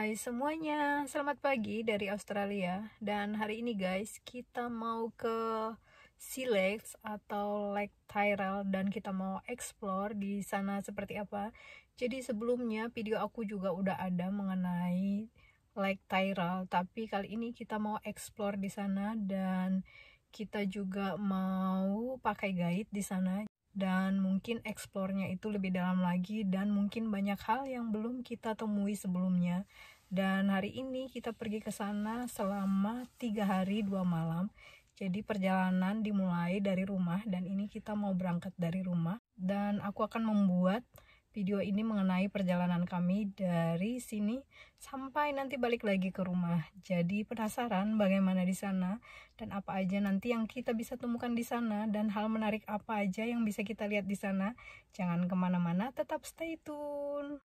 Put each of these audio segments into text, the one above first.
Hai semuanya, selamat pagi dari Australia. Dan hari ini guys, kita mau ke Sea Lakes atau Lake Tyrrell dan kita mau explore di sana seperti apa. Jadi sebelumnya video aku juga udah ada mengenai Lake Tyrrell, tapi kali ini kita mau explore di sana dan kita juga mau pakai guide di sana. Dan mungkin eksplornya itu lebih dalam lagi dan mungkin banyak hal yang belum kita temui sebelumnya. Dan hari ini kita pergi ke sana selama 3 hari 2 malam. Jadi perjalanan dimulai dari rumah dan ini kita mau berangkat dari rumah. Dan aku akan membuat video ini mengenai perjalanan kami dari sini sampai nanti balik lagi ke rumah. Jadi penasaran bagaimana di sana dan apa aja nanti yang kita bisa temukan di sana dan hal menarik apa aja yang bisa kita lihat di sana. Jangan kemana-mana, tetap stay tune.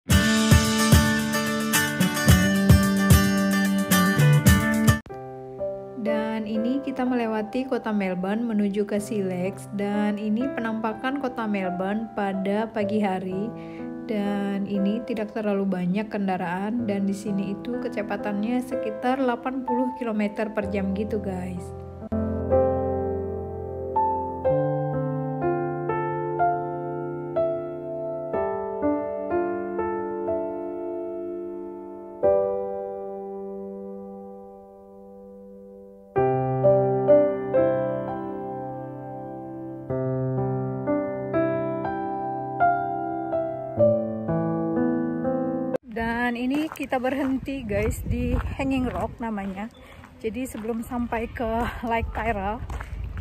Dan ini kita melewati kota Melbourne menuju ke Sea Lakes dan ini penampakan kota Melbourne pada pagi hari. Dan ini tidak terlalu banyak kendaraan dan di sini itu kecepatannya sekitar 80 km per jam gitu guys. Dan ini kita berhenti guys di Hanging Rock namanya. Jadi sebelum sampai ke Lake Tyrrell,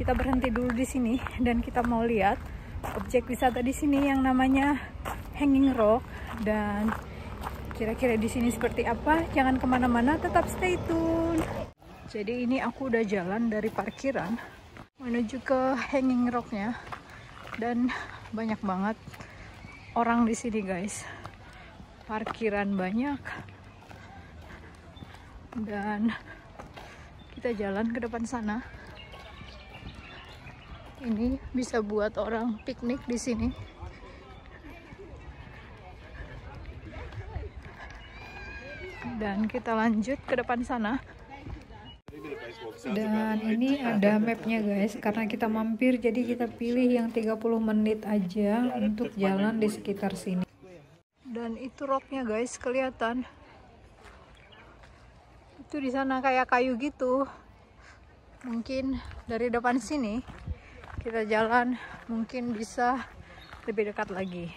kita berhenti dulu di sini dan kita mau lihat objek wisata di sini yang namanya Hanging Rock. Dan kira-kira di sini seperti apa? Jangan kemana-mana, tetap stay tune. Jadi ini aku udah jalan dari parkiran menuju ke Hanging Rocknya dan banyak banget orang di sini guys. Parkiran banyak dan kita jalan ke depan sana. Ini bisa buat orang piknik di sini. Dan kita lanjut ke depan sana. Dan ini ada mapnya guys, karena kita mampir jadi kita pilih yang 30 menit aja untuk jalan di sekitar sini. Dan itu rocknya guys, kelihatan. Itu di sana kayak kayu gitu. Mungkin dari depan sini kita jalan mungkin bisa lebih dekat lagi.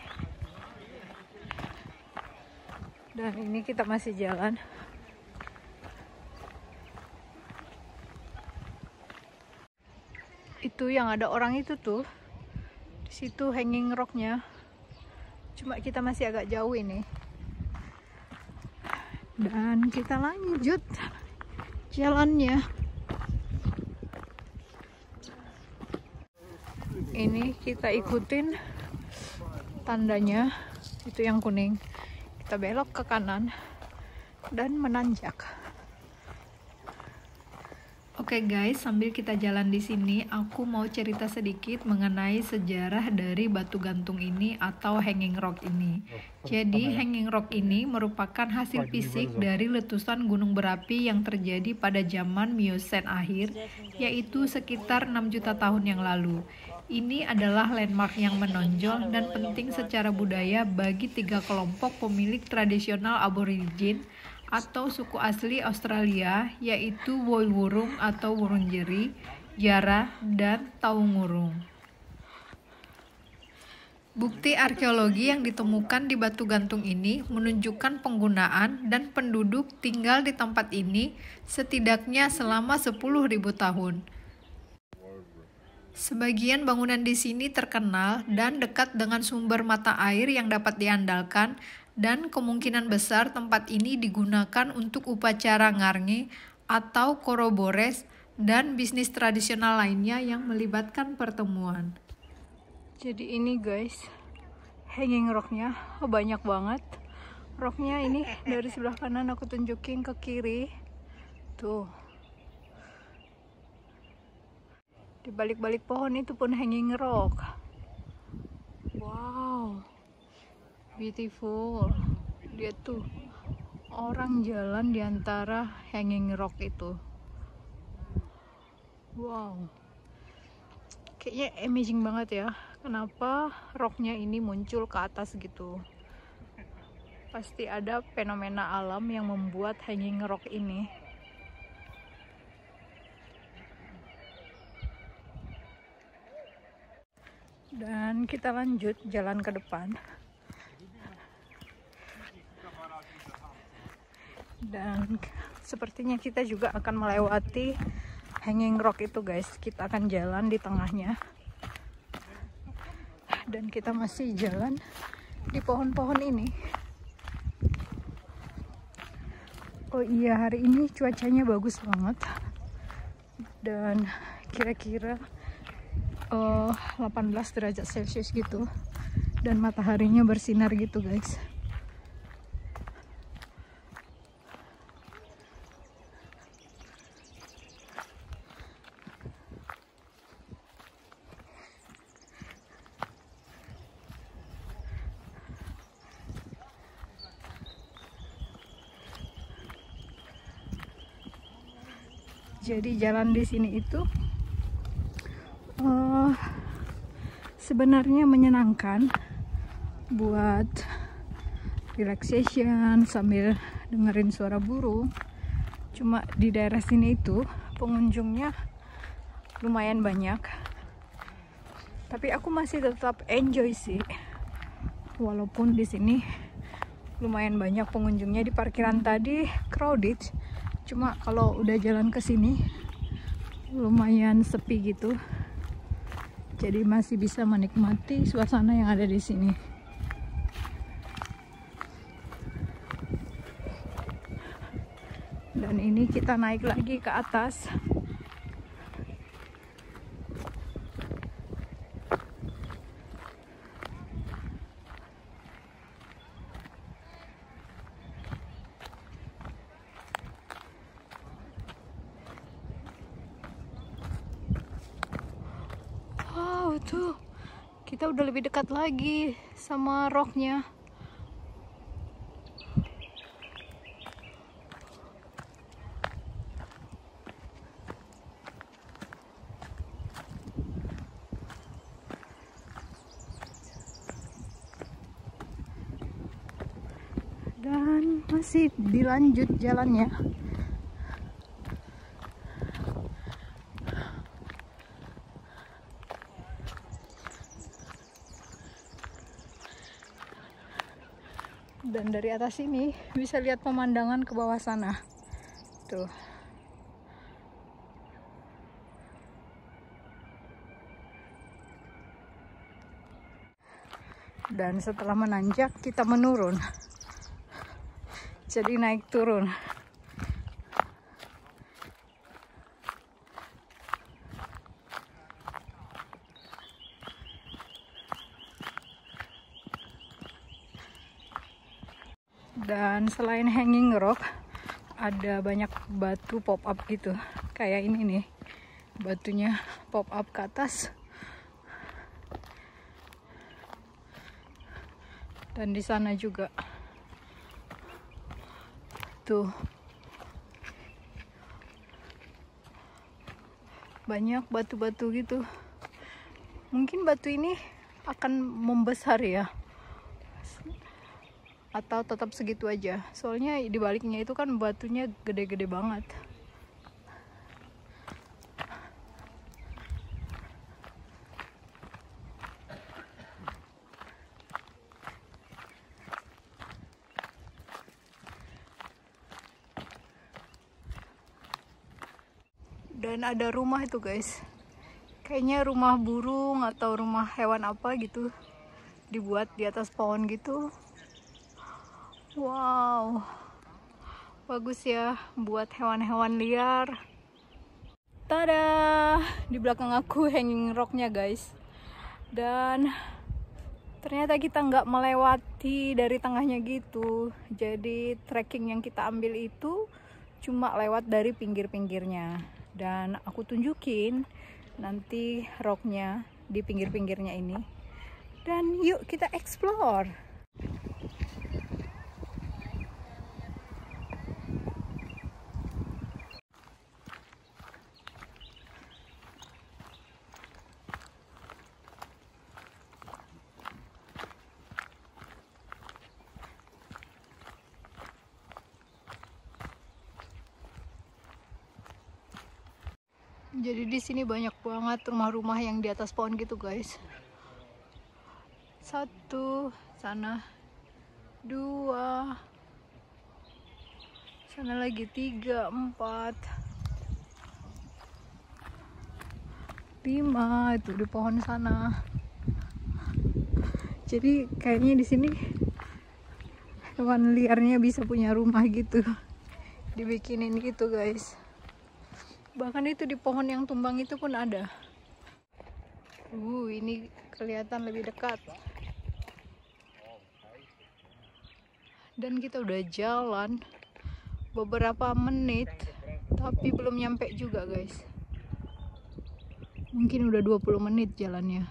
Dan ini kita masih jalan. Itu yang ada orang itu tuh. Di situ hanging rocknya. Cuma kita masih agak jauh ini. Dan kita lanjut jalannya. Ini kita ikutin tandanya, itu yang kuning. Kita belok ke kanan dan menanjak. Oke guys, sambil kita jalan di sini, aku mau cerita sedikit mengenai sejarah dari batu gantung ini atau Hanging Rock ini. Jadi Hanging Rock ini merupakan hasil fisik dari letusan gunung berapi yang terjadi pada zaman Miocene akhir, yaitu sekitar 6 juta tahun yang lalu. Ini adalah landmark yang menonjol dan penting secara budaya bagi 3 kelompok pemilik tradisional aborigin atau suku asli Australia, yaitu Woiwurrung atau Wurundjeri, Yara, dan Taungurung. Bukti arkeologi yang ditemukan di batu gantung ini menunjukkan penggunaan dan penduduk tinggal di tempat ini setidaknya selama 10.000 tahun. Sebagian bangunan di sini terkenal dan dekat dengan sumber mata air yang dapat diandalkan, dan kemungkinan besar tempat ini digunakan untuk upacara ngarnge atau korobores dan bisnis tradisional lainnya yang melibatkan pertemuan. Jadi ini guys, hanging rocknya banyak banget. Rocknya ini dari sebelah kanan aku tunjukin ke kiri. Tuh. Di balik-balik pohon itu pun hanging rock. Wow. Beautiful. Lihat tuh. orang jalan di antara hanging rock itu. Wow, kayaknya amazing banget ya. Kenapa rocknya ini muncul ke atas gitu? Pasti ada fenomena alam yang membuat hanging rock ini. Dan kita lanjut jalan ke depan. Dan sepertinya kita juga akan melewati hanging rock itu guys. Kita akan jalan di tengahnya. Dan kita masih jalan di pohon-pohon ini. Oh iya, hari ini cuacanya bagus banget. Dan kira-kira 18 derajat Celcius gitu, dan mataharinya bersinar gitu guys. Jadi jalan di sini itu sebenarnya menyenangkan buat relaxation sambil dengerin suara burung. Cuma di daerah sini itu pengunjungnya lumayan banyak, tapi aku masih tetap enjoy sih, walaupun di sini lumayan banyak pengunjungnya. Di parkiran tadi crowded, cuma kalau udah jalan ke sini lumayan sepi gitu. Jadi masih bisa menikmati suasana yang ada di sini. Dan ini kita naik lagi ke atas. Wow, tuh kita udah lebih dekat lagi sama rocknya. Dan masih dilanjut jalannya. Dan dari atas ini bisa lihat pemandangan ke bawah sana. Tuh. Dan setelah menanjak kita menurun. Jadi naik turun. Dan selain hanging rock, ada banyak batu pop up gitu. Kayak ini nih, batunya pop up ke atas. Dan di sana juga. Tuh. Banyak batu-batu gitu. Mungkin batu ini akan membesar ya. Atau tetap segitu aja. Soalnya di baliknya itu kan batunya gede-gede banget. Dan ada rumah itu guys. Kayaknya rumah burung atau rumah hewan apa gitu. Dibuat di atas pohon gitu. Wow, bagus ya buat hewan-hewan liar. Tada, di belakang aku hanging rocknya guys. Dan ternyata kita nggak melewati dari tengahnya gitu. Jadi trekking yang kita ambil itu cuma lewat dari pinggir-pinggirnya. Dan aku tunjukin nanti rocknya di pinggir-pinggirnya ini. Dan yuk kita explore. Jadi di sini banyak banget rumah-rumah yang di atas pohon gitu guys. 1, sana 2, sana lagi 3, 4, 5 itu di pohon sana. Jadi kayaknya di sini hewan liarnya bisa punya rumah gitu, dibikinin gitu guys. Bahkan itu di pohon yang tumbang itu pun ada. Ini kelihatan lebih dekat. Dan kita udah jalan beberapa menit, tapi belum nyampe juga guys. Mungkin udah 20 menit jalannya.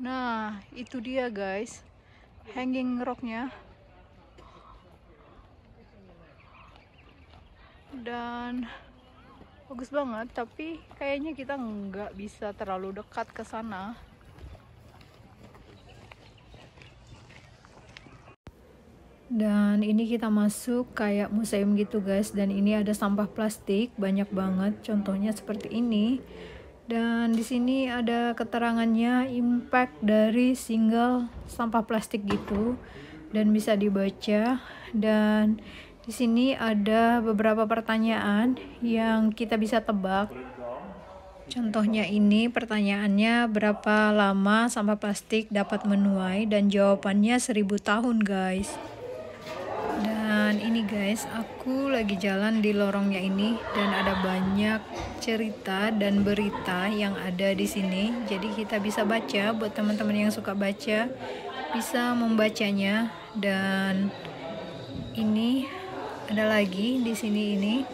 Nah, itu dia guys, hanging rocknya. Dan bagus banget, tapi kayaknya kita nggak bisa terlalu dekat ke sana. Dan ini kita masuk kayak museum gitu guys, dan ini ada sampah plastik banyak banget, contohnya seperti ini. Dan di sini ada keterangannya, impact dari single sampah plastik gitu, dan bisa dibaca. Dan di sini ada beberapa pertanyaan yang kita bisa tebak. Contohnya ini pertanyaannya, berapa lama sampah plastik dapat menuai, dan jawabannya 1000 tahun guys. Dan ini guys, aku lagi jalan di lorongnya ini, dan ada banyak cerita dan berita yang ada di sini. Jadi kita bisa baca, buat teman-teman yang suka baca bisa membacanya. Dan ini ada lagi di sini ini.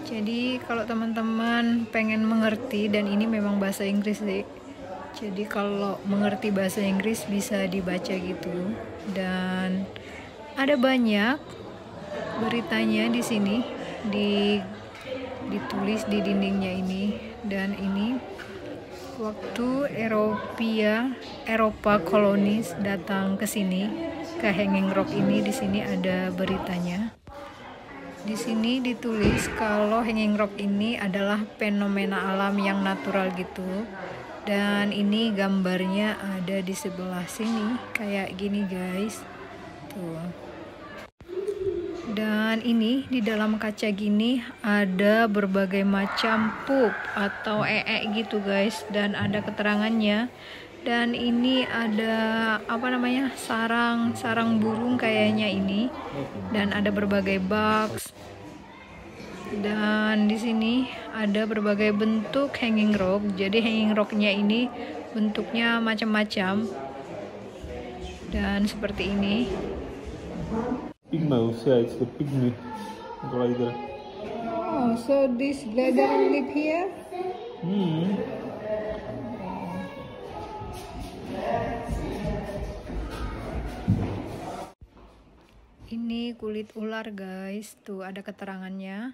Jadi kalau teman-teman pengen mengerti, dan ini memang bahasa Inggris sih. Jadi kalau mengerti bahasa Inggris bisa dibaca gitu. Dan ada banyak beritanya di sini, ditulis di dindingnya ini. Dan ini waktu Eropa kolonis datang ke sini, ke Hanging Rock ini, di sini ada beritanya. Di sini ditulis kalau Hanging Rock ini adalah fenomena alam yang natural gitu. Dan ini gambarnya ada di sebelah sini, kayak gini guys. Tuh. Dan ini di dalam kaca gini ada berbagai macam pup atau gitu guys, dan ada keterangannya. Dan ini ada apa namanya, sarang burung kayaknya ini, dan ada berbagai box. Dan di sini ada berbagai bentuk hanging rock. Jadi hanging rocknya ini bentuknya macam-macam, dan seperti ini. Pygmaeus, yeah, it's the pygmy glider. Oh, so this glider live here? Ini kulit ular guys, tuh ada keterangannya.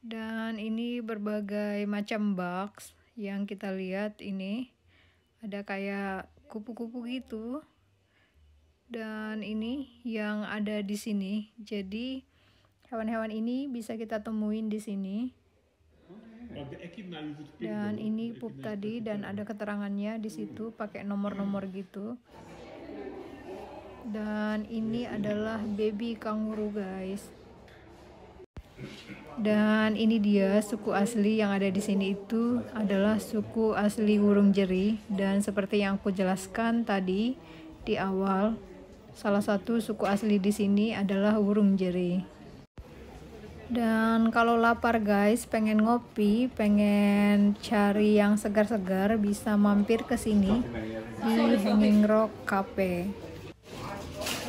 Dan ini berbagai macam box yang kita lihat ini. Ada kayak kupu-kupu gitu. Dan ini yang ada di sini. Jadi hewan-hewan ini bisa kita temuin di sini. Dan ini pup tadi, dan ada keterangannya di situ pakai nomor-nomor gitu. Dan ini adalah baby kanguru guys. Dan ini dia suku asli yang ada di sini, itu adalah suku asli burung jeri. Dan seperti yang aku jelaskan tadi di awal, salah satu suku asli di sini adalah burung jeri. Dan kalau lapar guys, pengen ngopi, pengen cari yang segar-segar, bisa mampir ke sini di Hanging Rock Cafe.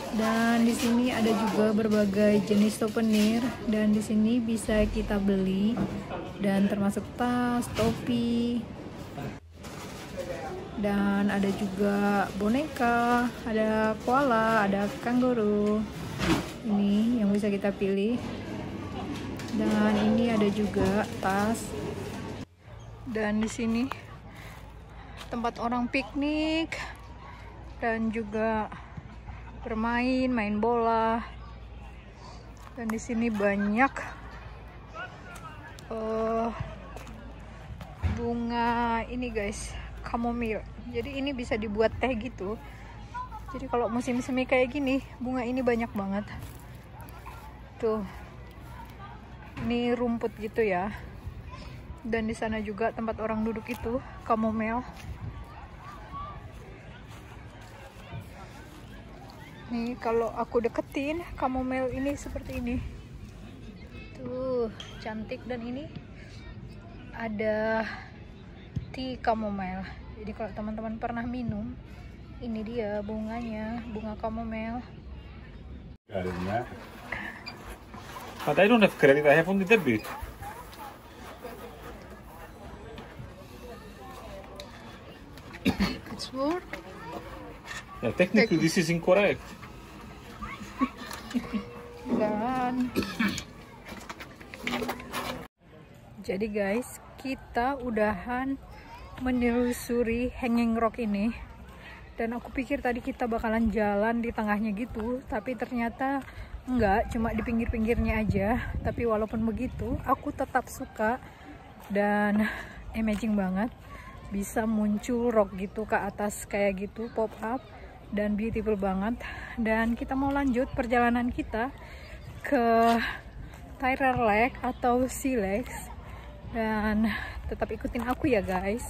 Dan di sini ada juga berbagai jenis souvenir, dan di sini bisa kita beli, dan termasuk tas, topi, dan ada juga boneka, ada koala, ada kanguru. Ini yang bisa kita pilih. Dan ini ada juga tas. Dan di sini tempat orang piknik, dan juga bermain, main bola. Dan di sini banyak bunga ini guys, chamomile. Jadi ini bisa dibuat teh gitu. Jadi kalau musim semi kayak gini, bunga ini banyak banget. Tuh, ini rumput gitu ya. Dan di sana juga tempat orang duduk itu chamomile. Nih kalau aku deketin chamomile ini seperti ini. Tuh, cantik. Dan ini ada tea chamomile. Jadi kalau teman-teman pernah minum, ini dia bunganya, bunga chamomile. But I don't have credit, I have only debit. It's worth. Yeah, technically this is incorrect. Dan jadi guys, kita udahan menelusuri Hanging Rock ini. Dan aku pikir tadi kita bakalan jalan di tengahnya gitu, tapi ternyata enggak, cuma di pinggir-pinggirnya aja. Tapi walaupun begitu, aku tetap suka dan amazing banget bisa muncul rock gitu ke atas kayak gitu, pop up, dan beautiful banget. Dan kita mau lanjut perjalanan kita ke Tyrrell Lake atau Sea Lakes, dan tetap ikutin aku ya guys.